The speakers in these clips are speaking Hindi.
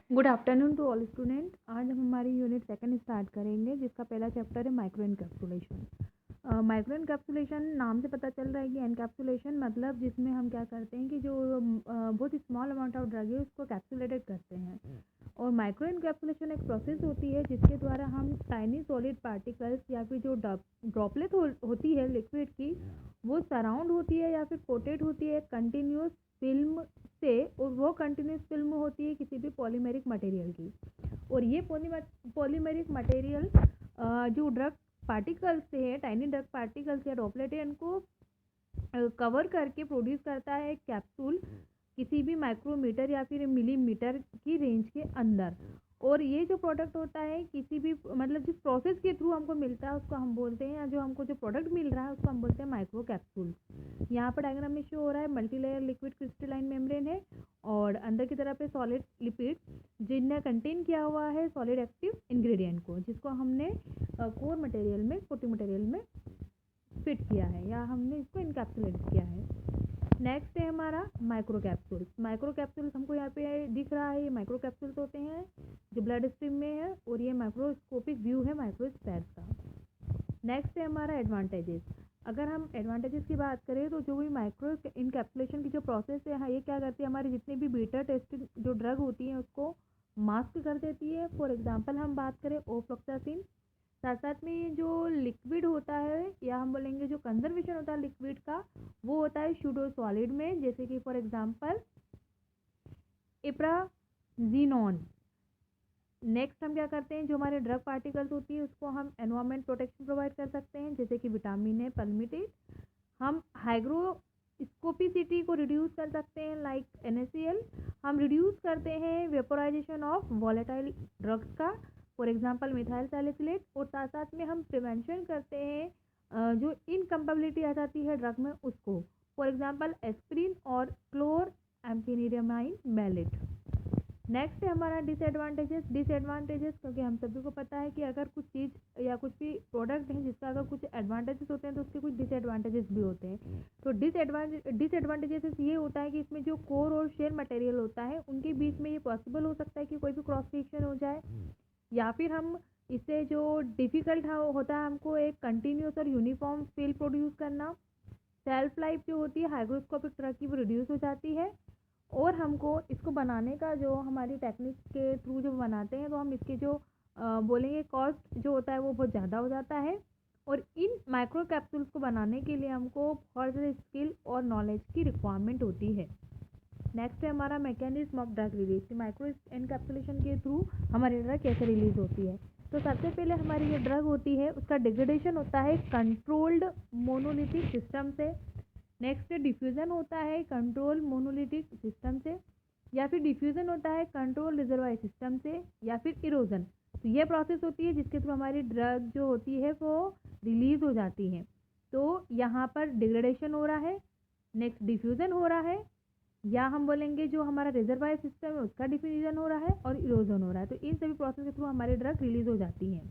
Good afternoon to all student. आज हम हमारी यूनिट सेकंड स्टार्ट करेंगे जिसका पहला चैप्टर है माइक्रो इनकैप्सुलेशन। माइक्रो इनकैप्सुलेशन नाम से पता चल रहा है कि एनकैप्सुलेशन मतलब जिसमें हम क्या करते हैं कि जो बहुत ही स्मॉल अमाउंट ऑफ ड्रग है उसको कैप्सुलेटेड करते हैं। और माइक्रो इनकैप्सुलेशन एक प्रोसेस होती है जिसके द्वारा हम टाइनी सॉलिड पार्टिकल्स या फिर जो ड्रॉपलेट होती है लिक्विड की वो सराउंड होती है या फिर कोटेड होती है कंटिन्यूस फिल्म से, और वो कंटिन्यूस फिल्म होती है किसी भी पॉलीमेरिक मटेरियल की। और ये पॉलीमेरिक मटेरियल जो ड्रग पार्टिकल्स से है, टाइनी ड्रग पार्टिकल्स या ड्रॉपलेट है, इनको कवर करके प्रोड्यूस करता है कैप्सूल किसी भी माइक्रोमीटर या फिर मिलीमीटर की रेंज के अंदर। और ये जो प्रोडक्ट होता है किसी भी मतलब जिस प्रोसेस के थ्रू हमको मिलता है उसको हम बोलते हैं, या जो हमको जो प्रोडक्ट मिल रहा है उसको हम बोलते हैं माइक्रो कैप्सूल। यहाँ पर डायग्राम में शो हो रहा है मल्टीलेयर लिक्विड क्रिस्टलाइन मेम्ब्रेन है और अंदर की तरफ है सॉलिड लिपिड जिनने कंटेन किया हुआ है सॉलिड एक्टिव इंग्रेडिएंट को, जिसको हमने कोर मटेरियल में कोटिंग मटेरियल में फिट किया है या हमने इसको इनकैप्सुलेट किया है। नेक्स्ट है हमारा माइक्रो कैप्सूल। माइक्रो कैप्सूल हमको यहाँ पे दिख रहा है, ये माइक्रो कैप्सूल्स होते हैं जो ब्लड स्ट्रीम में है और ये माइक्रोस्कोपिक व्यू है माइक्रोस्फेयर का। नेक्स्ट है हमारा एडवांटेजेस। अगर हम एडवांटेजेस की बात करें तो जो भी माइक्रो इनकैप्सुलेशन की जो प्रोसेस है, हाँ, ये क्या करती है, हमारी जितनी भी बीटा टेस्टिंग जो ड्रग होती है उसको मास्क कर देती है। फॉर एग्जांपल हम बात करें ओफ्लॉक्सासिन, साथ साथ में ये जो लिक्विड होता है या हम बोलेंगे जो कंजर्वेशन होता है लिक्विड का वो होता है सूडो सॉलिड में, जैसे कि फॉर एग्जांपल इप्राजीनोन। नेक्स्ट हम क्या करते हैं, जो हमारे ड्रग पार्टिकल्स होती है उसको हम एनवायरमेंट प्रोटेक्शन प्रोवाइड कर सकते हैं, जैसे कि विटामिन ए पल्मिटेट। हम हाइग्रोस्कोपिसिटी को रिड्यूस कर सकते हैं लाइक NaCl। हम रिड्यूस करते हैं वेपोराइजेशन ऑफ वॉलेटाइल ड्रग्स का, फॉर एग्जांपल मिथाइल सैलिसिलेट। और साथ साथ में हम प्रिवेंशन करते हैं जो इनकम्पेबिलिटी आ जाती है ड्रग में उसको, फॉर एग्जांपल एस्पिरिन और क्लोर एम्फेनिरामाइन मैलेट। नेक्स्ट है हमारा डिसएडवांटेजेस। क्योंकि हम सभी को पता है कि अगर कुछ चीज़ या कुछ भी प्रोडक्ट है जिसका अगर कुछ एडवांटेजेस होते हैं तो उसके कुछ डिसएडवांटेजेस भी होते हैं। तो डिसएडवांटेजेस ये होता है कि इसमें जो कोर और शेल मटेरियल होता है उनके बीच में ये पॉसिबल हो सकता है कि कोई भी क्रॉस रिएक्शन हो जाए, या फिर हम इससे जो डिफ़िकल्ट होता है हमको एक कंटिन्यूस और यूनिफॉर्म फील प्रोड्यूस करना। सेल्फ लाइफ जो होती है हाइग्रोस्कोपिक ड्रग की वो रिड्यूस हो जाती है। और हमको इसको बनाने का जो हमारी टेक्निक के थ्रू जो बनाते हैं तो हम इसके जो बोलेंगे कॉस्ट जो होता है वो बहुत ज़्यादा हो जाता है। और इन माइक्रो कैप्सूल्स को बनाने के लिए हमको बहुत ज़्यादा स्किल और नॉलेज की रिक्वायरमेंट होती है। नेक्स्ट है हमारा mechanism of drug release. Micro encapsulation के थ्रू हमारी ड्रग कैसे रिलीज होती है। तो सबसे पहले हमारी ये ड्रग होती है उसका डिग्रेडेशन होता है कंट्रोल्ड मोनोलिथिक सिस्टम से। नेक्स्ट डिफ्यूज़न होता है कंट्रोल मोनोलिथिक सिस्टम से, या फिर डिफ्यूज़न होता है कंट्रोल रिजर्वायर सिस्टम से, या फिर इरोजन। तो ये प्रोसेस होती है जिसके थ्रू हमारी ड्रग जो होती है वो रिलीज़ हो जाती है। तो यहाँ पर डिग्रेडेशन हो रहा है, नेक्स्ट डिफ्यूज़न हो रहा है, या हम बोलेंगे जो हमारा रिजर्वायर सिस्टम है उसका डिफ्यूज़न हो रहा है और इरोजन हो रहा है। तो इन सभी प्रोसेस के थ्रू हमारी ड्रग रिलीज़ हो जाती है।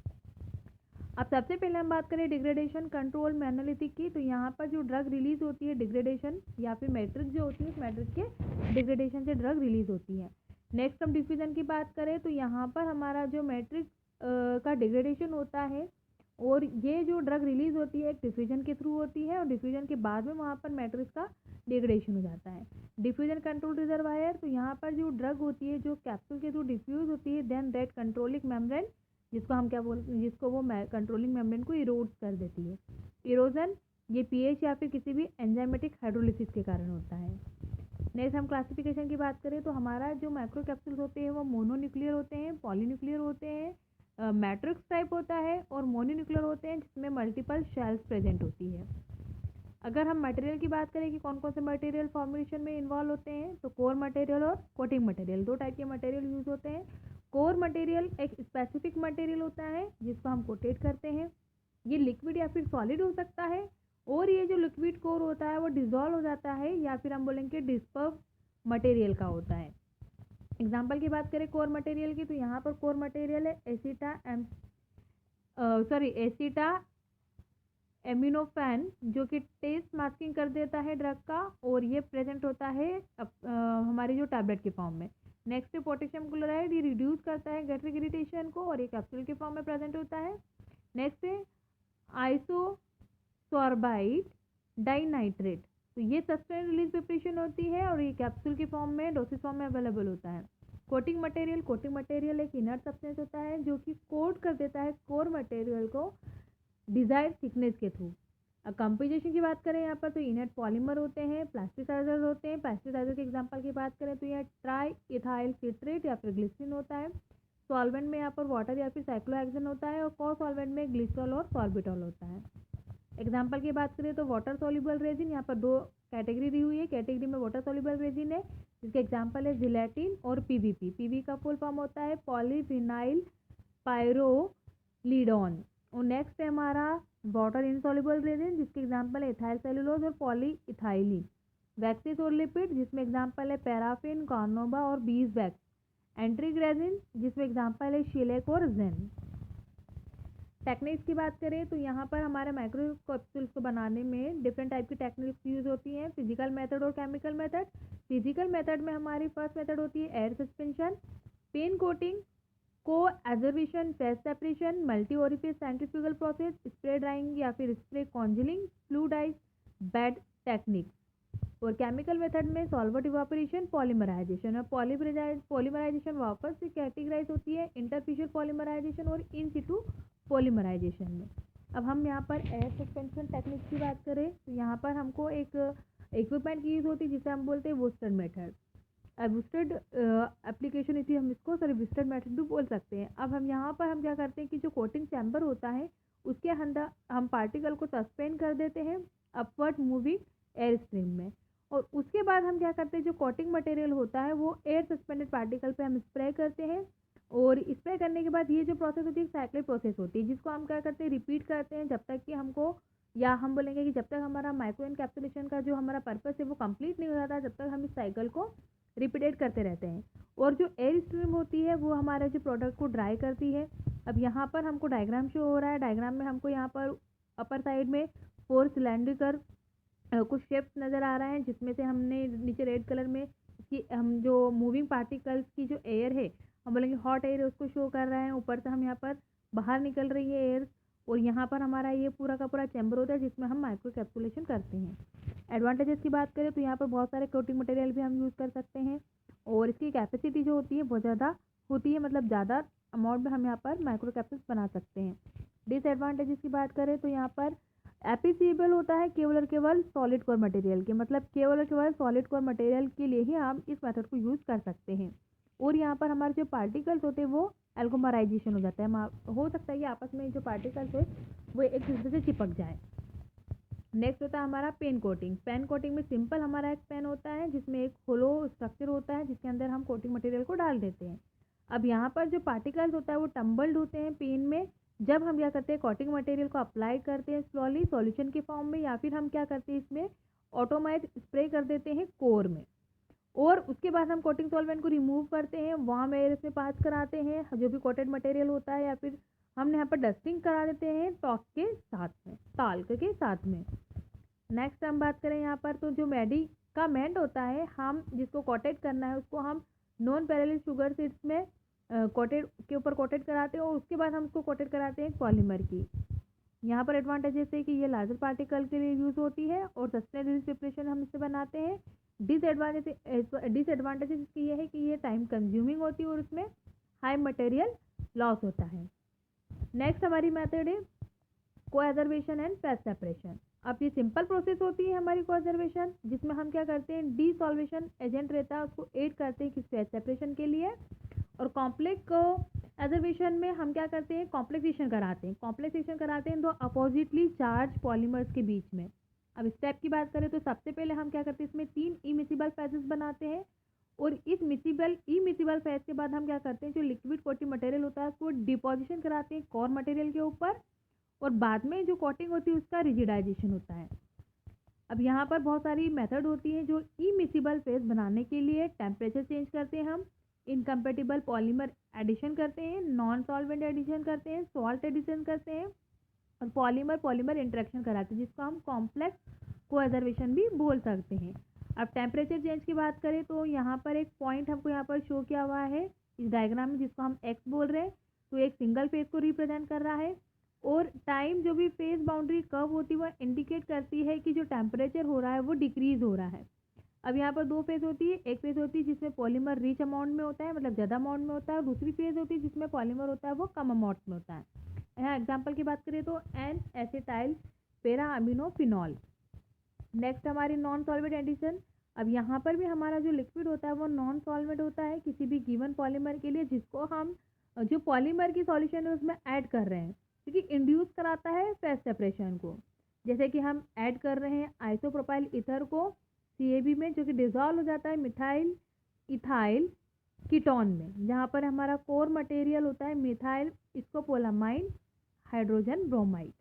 अब सबसे पहले हम बात करें डिग्रेडेशन कंट्रोल मोनोलिथिक की, तो यहाँ पर जो ड्रग रिलीज होती है डिग्रेडेशन या फिर मैट्रिक्स जो होती है उस मैट्रिक्स के डिग्रेडेशन से ड्रग रिलीज होती है। नेक्स्ट हम डिफ्यूजन की बात करें तो यहाँ पर हमारा जो मैट्रिक्स का डिग्रेडेशन होता है और ये जो ड्रग रिलीज होती है एक डिफ्यूजन के थ्रू होती है, और डिफ्यूजन के बाद में वहाँ पर मैट्रिक्स का डिग्रेडेशन हो जाता है। डिफ्यूजन कंट्रोल रिजर्वायर, तो यहाँ पर जो ड्रग होती है जो कैप्सूल के थ्रू डिफ्यूज होती है देन दैट कंट्रोलिंग मेम्ब्रेन, जिसको हम क्या बोलते हैं, जिसको वो कंट्रोलिंग मेम्ब्रेन को इरोड कर देती है। इरोजन ये पीएच या फिर किसी भी एंजाइमेटिक हाइड्रोलिसिस के कारण होता है। नेक्स्ट हम क्लासिफिकेशन की बात करें तो हमारा जो माइक्रो कैप्सूल्स होते हैं वो मोनोन्यूक्लियर होते हैं, पॉलीन्यूक्लियर होते हैं, मैट्रिक्स टाइप होता है, और मोनोन्यूक्लियर होते हैं जिसमें मल्टीपल शेल्स प्रेजेंट होती है। अगर हम मटेरियल की बात करें कि कौन कौन से मटेरियल फॉर्मेशन में इन्वॉल्व होते हैं, तो कोर मटेरियल और कोटिंग मटेरियल, दो टाइप के मटेरियल यूज होते हैं। कोर मटेरियल एक स्पेसिफिक मटेरियल होता है जिसको हम कोटेट करते हैं। ये लिक्विड या फिर सॉलिड हो सकता है, और ये जो लिक्विड कोर होता है वो डिजॉल्व हो जाता है या फिर हम बोलेंगे डिस्पर्स मटेरियल का होता है। एग्जाम्पल की बात करें कोर मटेरियल की, तो यहाँ पर कोर मटेरियल है एसिटा एमिनोफैन, जो कि टेस्ट मास्किंग कर देता है ड्रग का, और ये प्रेजेंट होता है हमारी जो टैबलेट के फॉर्म में। नेक्स्ट है पोटेशियम क्लोराइड, ये रिड्यूस करता है गैस्ट्रिक इरिटेशन को और ये कैप्सूल के फॉर्म में प्रेजेंट होता है। नेक्स्ट है आइसोसोर्बाइड डाइनाइट्रेट, तो ये सस्टेन रिलीज प्रिपरेशन होती है और ये कैप्सूल के फॉर्म में डोसेज फॉर्म में अवेलेबल होता है। कोटिंग मटेरियल एक इनर्ट सब्सटेंस होता है जो कि कोट कर देता है कोर मटेरियल को डिजायर्ड थिकनेस के थ्रू। अब कंपोजिशन की बात करें यहाँ पर तो इनर्ट पॉलीमर होते हैं, प्लास्टिसाइजर होते हैं। प्लास्टिसाइजर के एग्जांपल की बात करें तो यह ट्राई इथाइल सिट्रेट या फिर ग्लिसरीन होता है। सॉल्वेंट में यहाँ पर वाटर या फिर साइक्लोहेक्सेन होता है और को सॉल्वेंट में ग्लिसरॉल और सॉर्बिटॉल होता है। एग्जाम्पल की बात करें तो वाटर सोल्यूबल रेजिन, यहाँ पर दो कैटेगरी दी हुई है। कैटेगरी में वाटर सोल्यूबल रेजिन है जिसके एग्जाम्पल है जिलेटिन और पीवीपी। पीवी का फुल फॉर्म होता है पॉलीफिनाइल पायरोलिडोन। और नेक्स्ट है हमारा वाटर इनसॉल्युबल रेजिन जिसके एग्जाम्पल है इथाइल सेलुलोज और पॉली इथाइलिन। वैक्सीज और लिपिड जिसमें एग्जाम्पल है पैराफिन, कार्नोबा और बीज वैक्स। एंट्रिक रेजिन जिसमें एग्जाम्पल है शिलेक और जेन। टेक्निक्स की बात करें तो यहाँ पर हमारे माइक्रो कैप्सूल्स को बनाने में डिफरेंट टाइप की टेक्निक्स यूज होती हैं, फिजिकल मेथड और केमिकल मेथड। फिजिकल मेथड में हमारी फर्स्ट मेथड होती है air suspension, pan coating, coacervation, face separation, multi orifice centrifugal process, spray drying या फिर spray congealing, fluidized bed technique. और केमिकल मेथड में सॉल्वेंट इवापोरेशन, पॉलीमराइजेशन। और पॉलीमराइजेशन वापस से कैटेगराइज होती है इंटरफिशियल पॉलीमराइजेशन और इन सिटू पॉलीमराइजेशन में। अब हम यहाँ पर एयर सस्पेंशन टेक्निक की बात करें तो यहाँ पर हमको एक इक्विपमेंट की यूज़ होती है जिसे हम बोलते हैं वुस्टेड मेथड। अब वुस्टेड एप्लीकेशन इसी हम इसको वुस्टेड मेथड भी बोल सकते हैं। अब हम यहाँ पर हम क्या करते हैं कि जो कोटिंग चैम्बर होता है उसके अंदर हम पार्टिकल को सस्पेंड कर देते हैं अपवर्ड मूविंग एयर स्ट्रीम में। और उसके बाद हम क्या करते हैं जो कोटिंग मटेरियल होता है वो एयर सस्पेंडेड पार्टिकल पे हम स्प्रे करते हैं। और स्प्रे करने के बाद ये जो प्रोसेस होती है साइक्लिक प्रोसेस होती है जिसको हम क्या करते हैं रिपीट करते हैं जब तक कि हमको, या हम बोलेंगे कि जब तक हमारा माइक्रो एनकैप्सुलेशन का जो हमारा पर्पस है वो कंप्लीट नहीं हो जाता जब तक हम इस साइकिल को रिपीटेड करते रहते हैं। और जो एयर स्ट्रीम होती है वो हमारे जो प्रोडक्ट को ड्राई करती है। अब यहाँ पर हमको डायग्राम शो हो रहा है, डायग्राम में हमको यहाँ पर अपर साइड में 4 सिलेंड्रिकल कुछ शेप्स नज़र आ रहे हैं जिसमें से हमने नीचे रेड कलर में कि हम जो मूविंग पार्टिकल्स की जो एयर है हम बोलेंगे हॉट एयर उसको शो कर रहे हैं। ऊपर से हम यहाँ पर बाहर निकल रही है एयर और यहाँ पर हमारा ये पूरा का पूरा चैम्बर होता है जिसमें हम माइक्रो कैप्सुलेशन करते हैं। एडवांटेजेस की बात करें तो यहाँ पर बहुत सारे कोटिंग मटेरियल भी हम यूज़ कर सकते हैं और इसकी कैपेसिटी जो होती है बहुत ज़्यादा होती है, मतलब ज़्यादा अमाउंट में हम यहाँ पर माइक्रो कैप्सूल्स बना सकते हैं। डिसएडवांटेजेस की बात करें तो यहाँ पर एप्लीसिबल होता है केवल और केवल सॉलिड कोर मटेरियल के, मतलब केवल और केवल सॉलिड कोर मटेरियल के लिए ही हम इस मेथड को यूज़ कर सकते हैं। और यहाँ पर हमारे जो पार्टिकल्स होते हैं वो एल्गोमराइजेशन हो जाता है, हो सकता है कि आपस में जो पार्टिकल्स है वो एक दूसरे से चिपक जाए। नेक्स्ट होता है हमारा पेन कोटिंग। पेन कोटिंग में सिंपल हमारा एक पेन होता है जिसमें एक होलो स्ट्रक्चर होता है जिसके अंदर हम कोटिंग मटेरियल को डाल देते हैं। अब यहाँ पर जो पार्टिकल्स होता है वो टम्बल्ड होते हैं पेन में। जब हम क्या करते हैं कोटिंग मटेरियल को अप्लाई करते हैं स्लोली सॉल्यूशन के फॉर्म में, या फिर हम क्या करते हैं इसमें ऑटोमेट स्प्रे कर देते हैं कोर में। और उसके बाद हम कोटिंग सॉल्वेंट को रिमूव करते हैं, वहाँ में एयर इसमें पास कराते हैं जो भी कोटेड मटेरियल होता है, या फिर हम यहाँ पर डस्टिंग करा देते हैं टॉक के साथ में, टाल्क के साथ में। नेक्स्ट हम बात करें यहाँ पर तो जो मेडिकामेंट होता है हम जिसको कोटेड करना है उसको हम नॉन पैरेलल शुगर सीड्स में कोटेड के ऊपर कोटेड कराते हैं और उसके बाद हम उसको कोटेड कराते हैं पॉलीमर की। यहाँ पर एडवांटेजेस है कि ये लार्जर पार्टिकल के लिए यूज़ होती है और सस्टेनेबल प्रिपरेशन हम इससे बनाते हैं। डिसएडवांटेजेस इसकी ये है कि ये टाइम कंज्यूमिंग होती है और उसमें हाई मटेरियल लॉस होता है। नेक्स्ट हमारी मेथड है कोएजर्वेशन एंड फेस सेपरेशन। अब ये सिंपल प्रोसेस होती है हमारी कोएजर्वेशन जिसमें हम क्या करते हैं डीसॉल्वेशन एजेंट रहता है उसको एड करते हैं किस फेस सेपरेशन के लिए। और कॉम्प्लेक्स एजर्वेशन में हम क्या करते हैं कॉम्प्लेक्सेशन कराते हैं दो अपोजिटली चार्ज पॉलीमर्स के बीच में। अब स्टेप की बात करें तो सबसे पहले हम क्या करते हैं इसमें 3 इमिसिबल फेजेस बनाते हैं और इस इमिसिबल फेज के बाद हम क्या करते हैं जो लिक्विड कोटिंग मटेरियल होता है उसको डिपोजिशन कराते हैं कोर मटेरियल के ऊपर और बाद में जो कोटिंग होती है उसका रिजिडाइजेशन होता है। अब यहाँ पर बहुत सारी मेथड होती है जो इमिसिबल फेज बनाने के लिए टेम्परेचर चेंज करते हैं, हम इनकम्पेटिबल पॉलीमर एडिशन करते हैं, नॉन सॉल्वेंट एडिशन करते हैं, सॉल्ट एडिशन करते हैं और पॉलीमर इंटरेक्शन कराते हैं जिसको हम कॉम्प्लेक्स कोएजर्वेशन भी बोल सकते हैं। अब टेम्परेचर चेंज की बात करें तो यहाँ पर एक पॉइंट हमको यहाँ पर शो किया हुआ है इस डायग्राम में, जिसको हम एक्स बोल रहे हैं, तो एक सिंगल फेज को रिप्रेजेंट कर रहा है। और टाइम जो भी फेज बाउंड्री कर्व होती है वह इंडिकेट करती है कि जो टेम्परेचर हो रहा है वो डिक्रीज हो रहा है। अब यहाँ पर दो फेज होती है, एक फेज होती है जिसमें पॉलीमर रिच अमाउंट में होता है, मतलब ज़्यादा अमाउंट में होता है, और दूसरी फेज होती है जिसमें पॉलीमर होता है वो कम अमाउंट में होता है। यहाँ एग्जाम्पल की बात करें तो एन एसिटाइल पेरा अमीनोफिनॉल। नेक्स्ट हमारी नॉन सॉल्वेंट एडिशन। अब यहाँ पर भी हमारा जो लिक्विड होता है वो नॉन सॉल्वेंट होता है किसी भी गिवन पॉलीमर के लिए, जिसको हम जो पॉलीमर की सॉल्यूशन है उसमें ऐड कर रहे हैं, क्योंकि इंड्यूस कराता है फेज सेपरेशन को। जैसे कि हम ऐड कर रहे हैं आइसोप्रोपाइल ईथर को CaB में, जो कि डिजॉल्व हो जाता है मिथाइल इथाइल कीटोन में, जहाँ पर हमारा कोर मटेरियल होता है methyl scopolamine hydrogen bromide.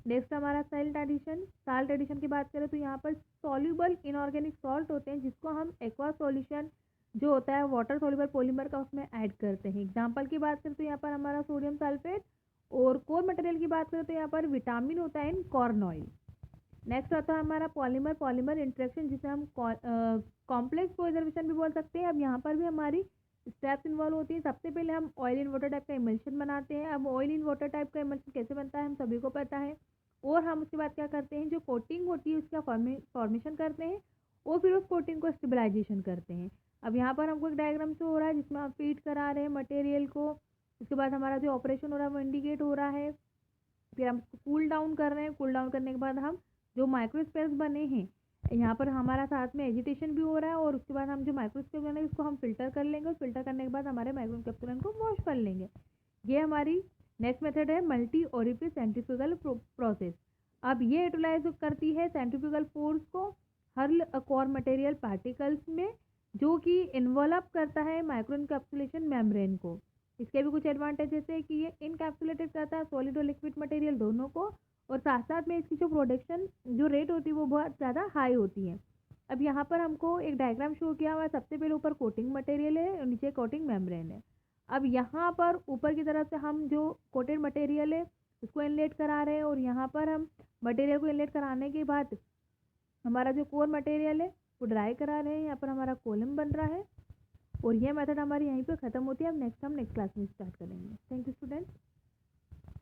Next हमारा साल्ट एडिशन। साल्ट एडिशन की बात करें तो यहाँ पर सॉल्युबल इनऑर्गेनिक सॉल्ट होते हैं जिसको हम एक्वा सॉल्यूशन जो होता है वाटर सॉल्युबल पॉलीमर का उसमें ऐड करते हैं। एग्जांपल की बात करें तो यहाँ पर हमारा सोडियम सल्फेट। और कोर मटेरियल की बात करें तो यहाँ पर विटामिन होता है इन कॉर्न ऑयल। नेक्स्ट आता है हमारा पॉलीमर पॉलीमर इंटरेक्शन, जिसे हम कॉम्प्लेक्स कोएजर्वेशन भी बोल सकते हैं। अब यहाँ पर भी हमारी स्टेप्स इन्वॉल्व होती हैं। सबसे पहले हम ऑयल इन वाटर टाइप का इमल्शन बनाते हैं। अब ऑयल इन वाटर टाइप का इमल्शन कैसे बनता है हम सभी को पता है। और हम उसके बाद क्या करते हैं, जो कोटिंग होती है उसका फॉर्मेशन करते हैं और फिर उस कोटिंग को स्टेबलाइजेशन करते हैं। अब यहाँ पर हमको एक डायग्राम शो हो रहा है जिसमें हम फीड करा रहे हैं मटेरियल को। उसके बाद हमारा जो ऑपरेशन हो रहा है वो इंडिकेट हो रहा है। फिर हम उसको कूल डाउन कर रहे हैं। कूल डाउन करने के बाद हम जो माइक्रोस्पेस बने हैं, यहाँ पर हमारा साथ में एजिटेशन भी हो रहा है। और उसके बाद हम जो माइक्रोस्पेस बने उसको हम फिल्टर कर लेंगे और फिल्टर करने के बाद हमारे माइक्रोकैप्सूलन को वॉश कर लेंगे। ये हमारी नेक्स्ट मेथड है मल्टी ओरिफिस सेंट्रीफ्यूगल प्रोसेस। अब ये यूटिलाइज करती है सेंट्रीफ्यूगल फोर्स को हर कोर मटेरियल पार्टिकल्स में, जो कि इन्वॉल्व करता है माइक्रो इनकैप्सुलेशन मेम्ब्रेन को। इसके भी कुछ एडवांटेजेस है कि ये इनकैप्सुलेटेड करता है सॉलिड और लिक्विड मटेरियल दोनों को, और साथ साथ में इसकी जो प्रोडक्शन जो रेट होती है वो बहुत ज़्यादा हाई होती है। अब यहाँ पर हमको एक डायग्राम शो किया हुआ है। सबसे पहले ऊपर कोटिंग मटेरियल है और नीचे कोटिंग मेम्ब्रेन है। अब यहाँ पर ऊपर की तरफ से हम जो कोटेड मटेरियल है उसको इनलेट करा रहे हैं, और यहाँ पर हम मटेरियल को इनलेट कराने के बाद हमारा जो कोर मटेरियल है वो ड्राई करा रहे हैं। यहाँ पर हमारा कॉलम बन रहा है और ये मेथड हमारी यहीं पे ख़त्म होती है। अब नेक्स्ट हम नेक्स्ट क्लास में स्टार्ट करेंगे। Thank you students.